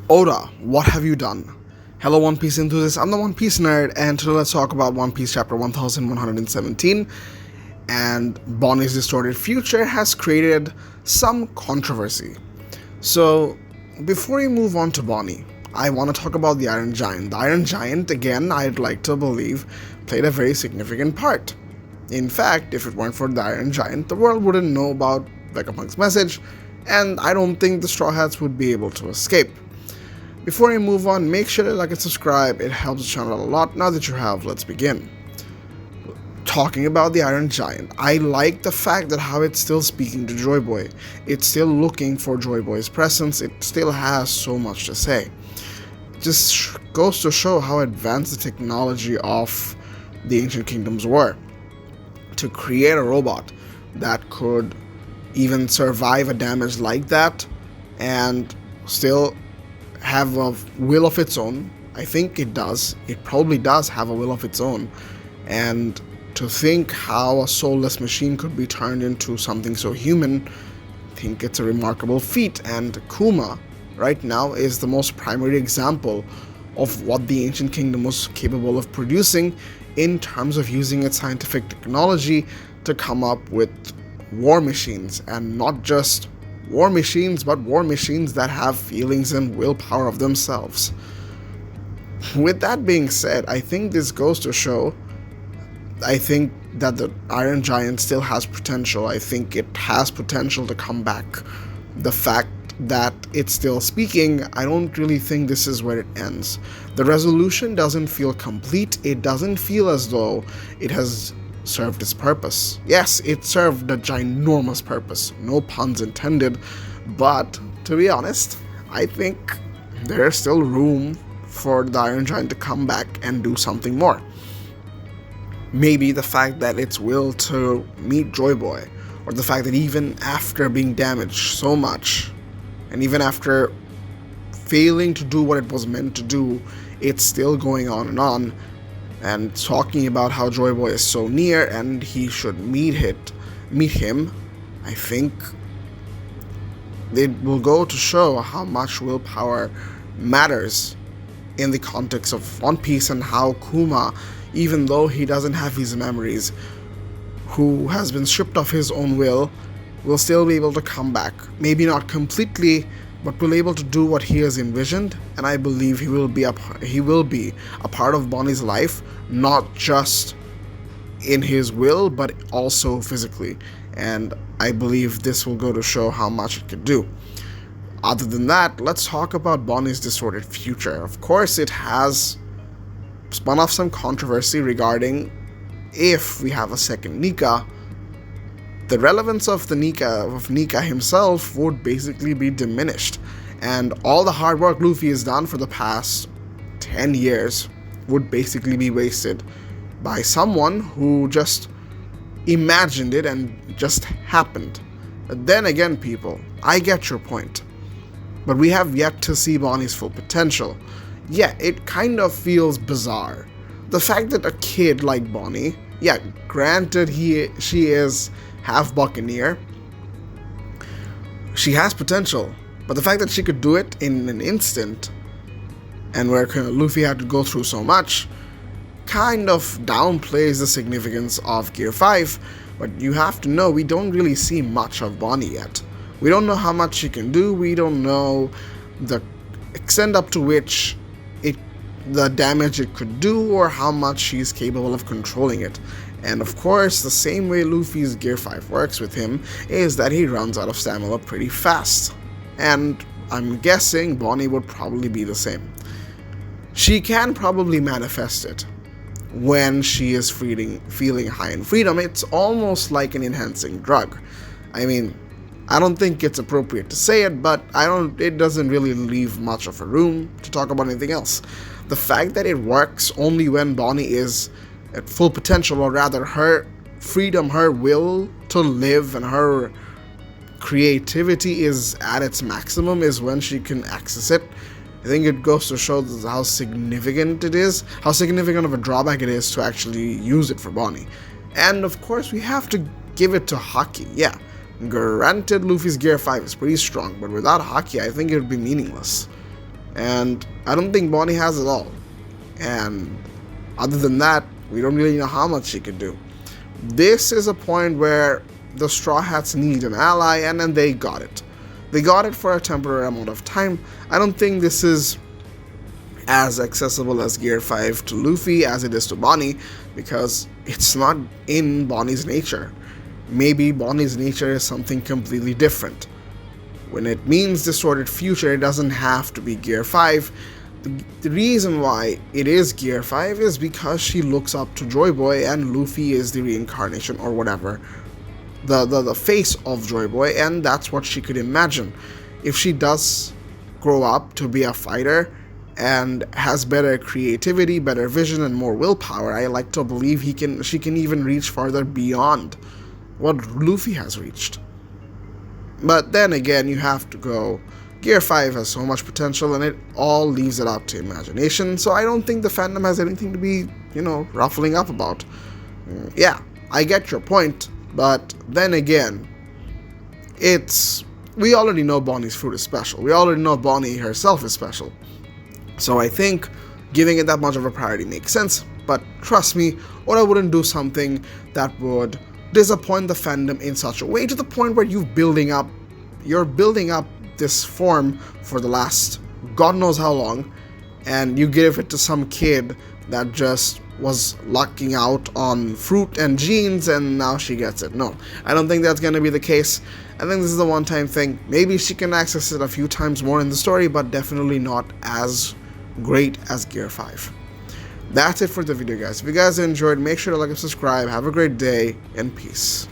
Oda, what have you done? Hello, One Piece enthusiasts. I'm the One Piece nerd, and today let's talk about One Piece chapter 1117. And Bonnie's distorted future has created some controversy. So, before we move on to Bonnie, I want to talk about the Iron Giant. The Iron Giant, again, I'd like to believe, played a very significant part. In fact, if it weren't for the Iron Giant, the world wouldn't know about Vegapunk's message, and I don't think the Straw Hats would be able to escape. Before we move on, make sure to like and subscribe, it helps the channel a lot. Now that you have, let's begin. Talking about the Iron Giant, I like the fact that how it's still speaking to Joy Boy. It's still looking for Joy Boy's presence, it still has so much to say. It just goes to show how advanced the technology of the Ancient Kingdoms were. To create a robot that could even survive a damage like that and still have a will of its own. I think it does. It probably does have a will of its own. And to think how a soulless machine could be turned into something so human, I think it's a remarkable feat. And Kuma, right now, is the most primary example of what the Ancient Kingdom was capable of producing in terms of using its scientific technology to come up with war machines, and not just war machines, but war machines that have feelings and willpower of themselves. With that being said, I think this goes to show, I think that the Iron Giant still has potential. I think it has potential to come back. The fact that it's still speaking, I don't really think this is where it ends. The resolution doesn't feel complete. It doesn't feel as though it has served its purpose. Yes, it served a ginormous purpose, no puns intended, but to be honest, I think there's still room for the Iron Giant to come back and do something more. Maybe the fact that its will to meet Joy Boy, or the fact that even after being damaged so much, and even after failing to do what it was meant to do, it's still going on and talking about how Joy Boy is so near and he should meet him. I think it will go to show how much willpower matters in the context of One Piece, and how Kuma, even though he doesn't have his memories, who has been stripped of his own will still be able to come back. Maybe not completely, but will be able to do what he has envisioned, and I believe he will be a part of Bonnie's life, not just in his will, but also physically. And I believe this will go to show how much it could do. Other than that, let's talk about Bonnie's distorted future. Of course, it has spun off some controversy regarding if we have a second Nika. The relevance of Nika himself would basically be diminished, and all the hard work Luffy has done for the past 10 years would basically be wasted by someone who just imagined it and just happened. But then again, people, I get your point, but we have yet to see Bonnie's full potential. Yeah, it kind of feels bizarre. The fact that a kid like Bonnie, yeah, granted she is half Buccaneer, she has potential, but the fact that she could do it in an instant, and where Luffy had to go through so much, kind of downplays the significance of Gear 5, but you have to know we don't really see much of Bonnie yet. We don't know how much she can do, we don't know the extent up to which the damage it could do, or how much she's capable of controlling it. And of course, the same way Luffy's Gear 5 works with him is that he runs out of stamina pretty fast. And I'm guessing Bonnie would probably be the same. She can probably manifest it when she is feeling high in freedom. It's almost like an enhancing drug. I mean, I don't think it's appropriate to say it, but it doesn't really leave much of a room to talk about anything else. The fact that it works only when Bonnie is at full potential, or rather her freedom, her will to live, and her creativity is at its maximum, is when she can access it. I think it goes to show how significant it is, how significant of a drawback it is to actually use it for Bonnie. And of course, we have to give it to Haki. Yeah, granted, Luffy's Gear 5 is pretty strong, but without Haki, I think it would be meaningless. And I don't think Bonnie has it all. And other than that, we don't really know how much she can do. This is a point where the Straw Hats need an ally, and then they got it. They got it for a temporary amount of time. I don't think this is as accessible as Gear 5 to Luffy as it is to Bonnie, because it's not in Bonnie's nature. Maybe Bonnie's nature is something completely different. When it means distorted future, it doesn't have to be Gear 5. The reason why it is Gear 5 is because she looks up to Joy Boy, and Luffy is the reincarnation or whatever, the face of Joy Boy, and that's what she could imagine. If she does grow up to be a fighter and has better creativity, better vision, and more willpower, I like to believe she can even reach farther beyond what Luffy has reached. But then again, you have to go, Gear 5 has so much potential, and it all leaves it up to imagination, so I don't think the fandom has anything to be, ruffling up about. Yeah, I get your point, but then again, we already know Bonnie's fruit is special. We already know Bonnie herself is special. So I think giving it that much of a priority makes sense, but trust me, or I wouldn't do something that would disappoint the fandom in such a way to the point where you're building up this form for the last God knows how long, and you give it to some kid that just was lucking out on fruit and genes, and now she gets it. No, I don't think that's going to be the case. I think this is a one-time thing. Maybe she can access it a few times more in the story, but definitely not as great as Gear 5. That's it for the video, guys. If you guys enjoyed, make sure to like and subscribe. Have a great day, and peace.